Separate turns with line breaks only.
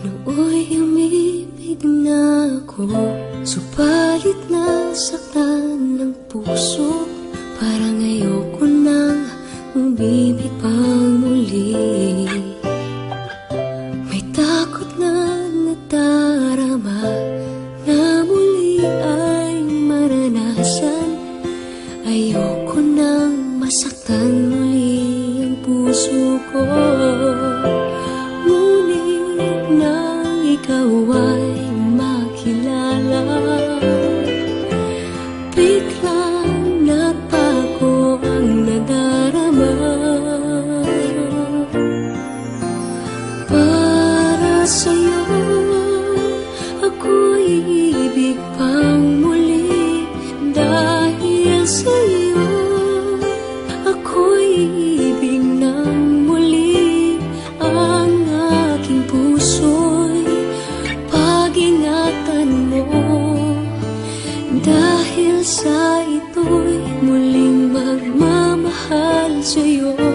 Nooy umibig na ako, subalit nasaktan ng puso. Parang ayoko nang umibig pang muli. May takot na nadarama na muli ay maranasan. Ayoko nang masaktan muli ang puso ko. Ngunit nang ikaw ay makilala, biglang nagbago ang nadarama. Para sa'yo ako'y ibig pang muli. Dahil sa'yo ako'y ibig ng muli. Ang aking puso'y pag-ingatan mo. Dahil sa ito'y muling magmamahal sa'yo.